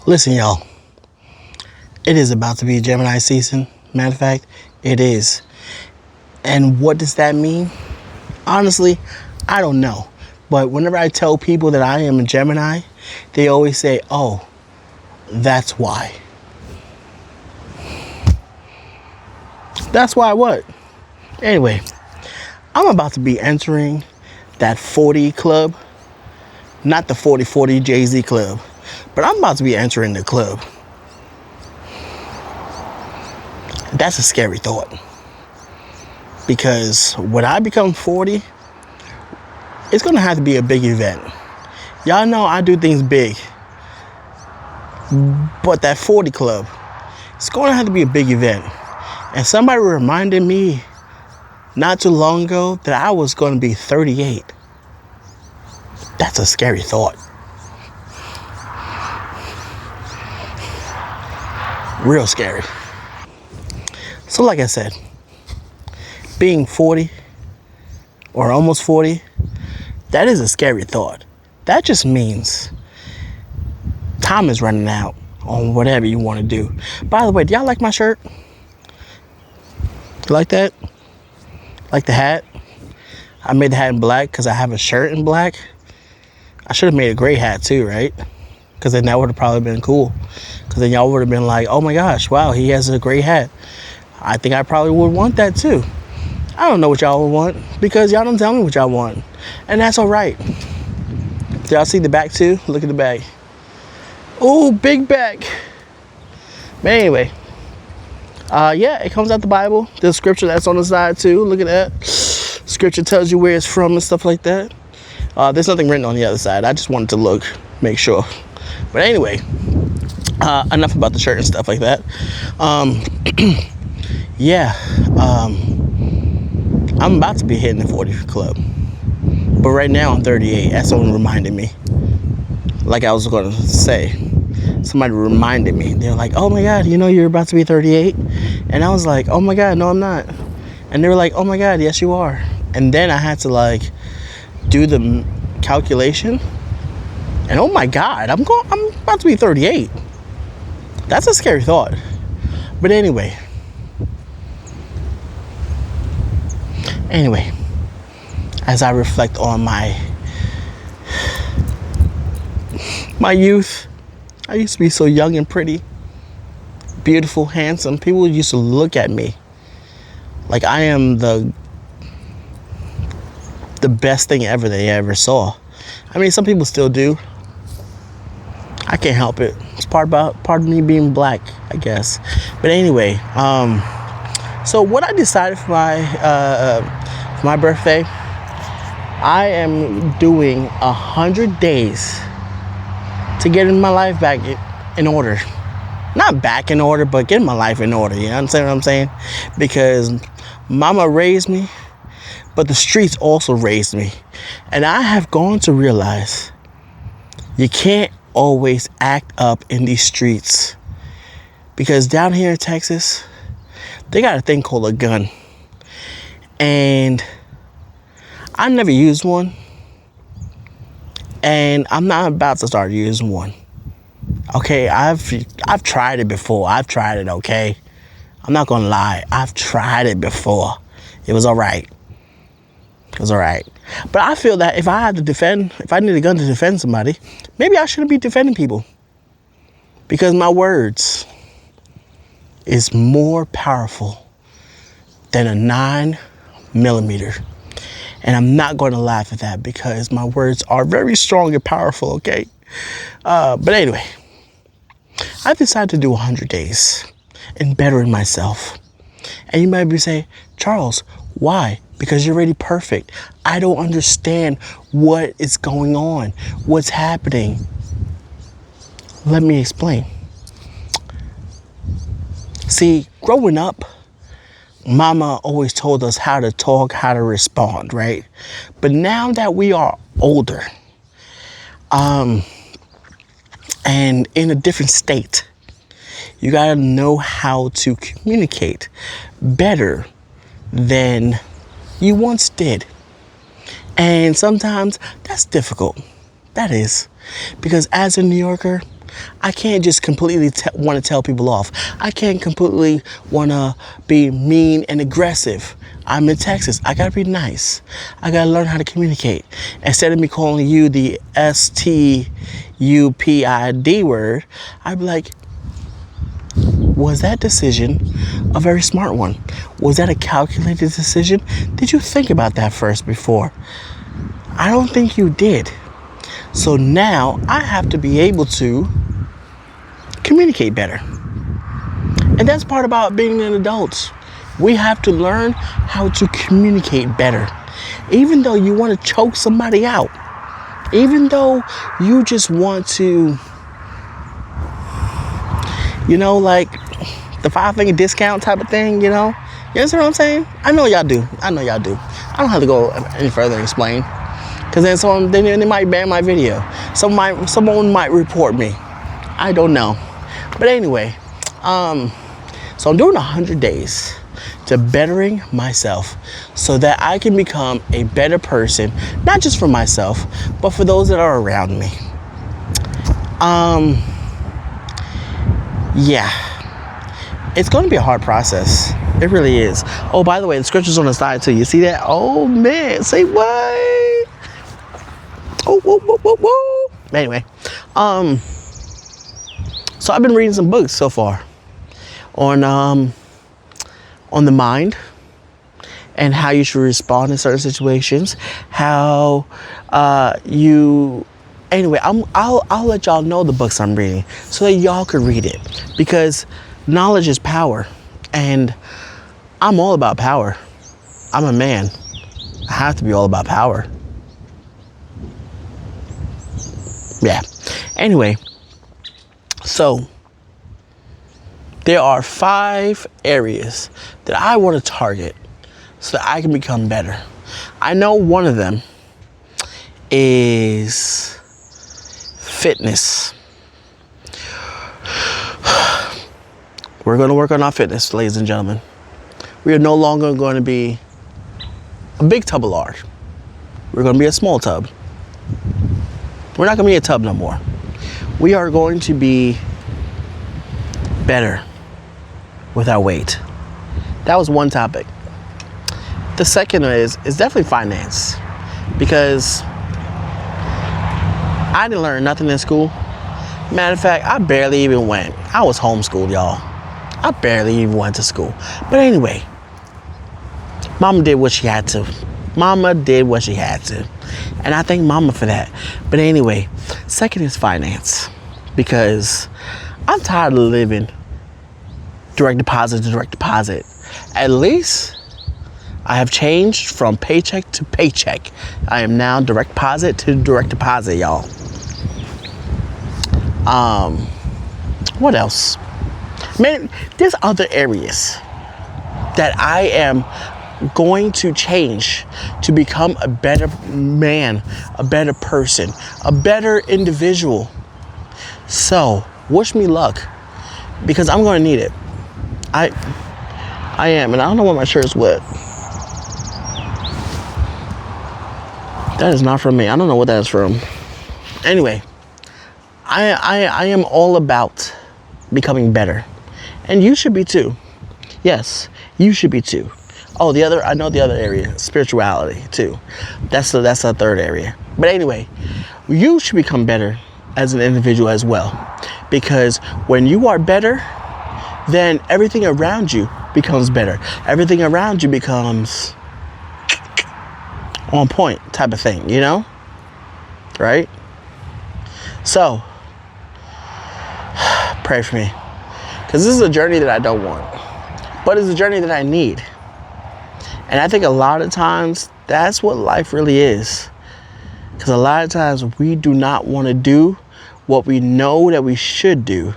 Listen, y'all. It is about to be Gemini season. Matter of fact, it is. And what does that mean? Honestly, I don't know. But whenever I tell people that I am a Gemini, they always say, oh, that's why. That's why what? Anyway, I'm about to be entering that 40 club. Not the 40-40 Jay-Z club. But I'm about to be entering the club. That's a scary thought. Because when I become 40, it's going to have to be a big event. Y'all know I do things big. But that 40 club, it's going to have to be a big event. And somebody reminded me not too long ago that I was going to be 38. That's a scary thought. Real scary. So like I said, being 40 or almost 40, that is a scary thought. That just means time is running out on whatever you want to do. By the way, do y'all like my shirt? You like that? Like the hat? I made the hat in black because I have a shirt in black. I should have made a gray hat too, right? Because then that would have probably been cool. Because then y'all would have been like, oh my gosh, wow, he has a gray hat. I think I probably would want that too. I don't know what y'all would want because y'all don't tell me what y'all want. And that's all right. Do y'all see the back too? Look at the back. Oh, big back. But anyway, yeah, it comes out the Bible. The scripture that's on the side too. Look at that. Scripture tells you where it's from and stuff like that. There's nothing written on the other side. I just wanted to make sure. But anyway, enough about the shirt and stuff like that. Yeah, I'm about to be hitting the 40 club. But right now I'm 38. That's someone reminded me. Like I was going to say. Somebody reminded me. They were like, oh my God, you know you're about to be 38? And I was like, oh my God, no I'm not. And they were like, oh my God, yes you are. And then I had to do the calculation. And oh my God, I'm about to be 38. That's a scary thought. But anyway, as I reflect on my youth, I used to be so young and pretty, beautiful, handsome. People used to look at me like I am the best thing ever they ever saw. I mean, some people still do. I can't help it. It's part of me being black, I guess. But anyway, so what I decided for my birthday, I am doing 100 days to get my life back in order. Not back in order, but getting my life in order. You understand what I'm saying? Because mama raised me, but the streets also raised me. And I have gone to realize you can't always act up in these streets. Because down here in Texas, they got a thing called a gun. And I never used one. And I'm not about to start using one. Okay, I've tried it before. I've tried it, okay? I'm not gonna lie. I've tried it before. It was all right. It was all right. But I feel that if I need a gun to defend somebody, maybe I shouldn't be defending people. Because my words is more powerful than a 9mm. And I'm not going to laugh at that because my words are very strong and powerful, okay? But anyway, I decided to do 100 days in bettering myself. And you might be saying, Charles, why? Because you're already perfect. I don't understand what is going on, what's happening. Let me explain. See, growing up, Mama always told us how to talk, how to respond, right? But now that we are older, and in a different state, you gotta know how to communicate better than you once did. And sometimes that's difficult. That is. Because as a New Yorker, I can't just completely want to tell people off. I can't completely want to be mean and aggressive. I'm in Texas. I got to be nice. I got to learn how to communicate. Instead of me calling you the STUPID word, I'd be like, was that decision a very smart one? Was that a calculated decision? Did you think about that first before? I don't think you did. So now I have to be able to communicate better. And that's part about being an adult. We have to learn how to communicate better. Even though you want to choke somebody out, even though you just want to, like the 5-finger discount type of thing, you understand what I'm saying? I know y'all do. I don't have to go any further and explain. Because then they might ban my video. Someone might report me. I don't know. But anyway, so I'm doing 100 days to bettering myself so that I can become a better person, not just for myself, but for those that are around me. Yeah. It's going to be a hard process. It really is. Oh, by the way, the scripture's on the side too. You see that? Oh, man. Say what? Oh, whoa, whoa, whoa, whoa. Anyway, so I've been reading some books so far on the mind and how you should respond in certain situations. How Anyway, I'll let y'all know the books I'm reading so that y'all could read it, because knowledge is power, and I'm all about power. I'm a man. I have to be all about power. Yeah. Anyway, so there are 5 areas that I want to target so that I can become better. I know one of them is fitness. We're going to work on our fitness, ladies and gentlemen. We are no longer going to be a big tub of lard. We're going to be a small tub. We're not going to be a tub no more. We are going to be better with our weight. That was one topic. The second is definitely finance, because I didn't learn nothing in school. Matter of fact, I barely even went. I was homeschooled, y'all. I barely even went to school. But anyway, Mama did what she had to. And I thank Mama for that. But anyway, second is finance, because I'm tired of living direct deposit to direct deposit. At least I have changed from paycheck to paycheck. I am now direct deposit to direct deposit, y'all. What else? Man, there's other areas that I am going to change to become a better man, a better person, a better individual. So, wish me luck, because I'm going to need it. I am, and I don't know what my shirt's with. That is not from me. I don't know what that is from. Anyway, I am all about becoming better. And you should be too. Yes, you should be too. Oh, I know the other area, spirituality too. That's the third area. But anyway, you should become better as an individual as well. Because when you are better, then everything around you becomes better. Everything around you becomes on point type of thing, Right? So, pray for me. Because this is a journey that I don't want. But it's a journey that I need. And I think a lot of times, that's what life really is. Because a lot of times, we do not want to do what we know that we should do.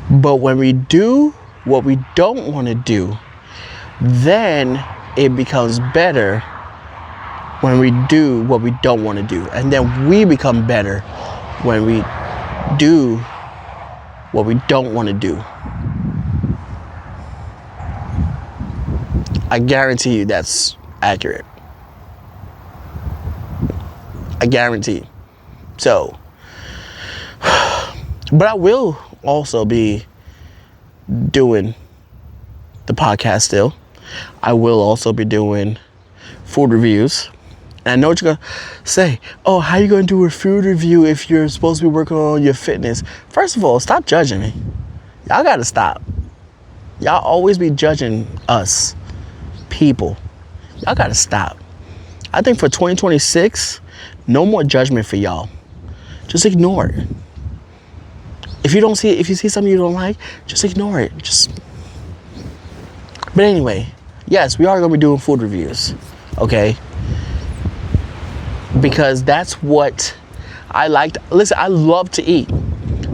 But when we do what we don't want to do, then it becomes better when we do what we don't want to do. And then we become better when we do what we don't want to do. I guarantee you that's accurate. I guarantee. So, But I will also be doing the podcast still. I will also be doing food reviews. And I know what you're going to say. Oh, how are you going to do a food review if you're supposed to be working on your fitness? First of all, stop judging me. Y'all got to stop. Y'all always be judging us, people. Y'all got to stop. I think for 2026, no more judgment for y'all. Just ignore it. If you see something you don't like, just ignore it. But anyway, yes, we are going to be doing food reviews. Okay? Because that's what I like. Listen, I love to eat.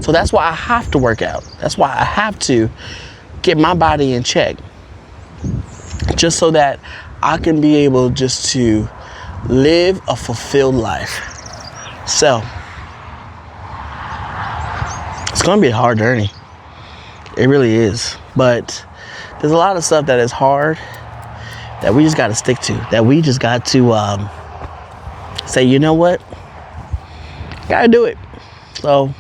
So that's why I have to work out. That's why I have to get my body in check. Just so that I can be able just to live a fulfilled life. So, it's going to be a hard journey. It really is. But there's a lot of stuff that is hard that we just got to stick to. That we just got to say, you know what? Gotta do it. So,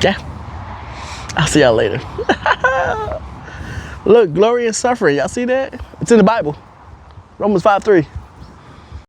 yeah. I'll see y'all later. Look, glory and suffering. Y'all see that? It's in the Bible. Romans 5:3.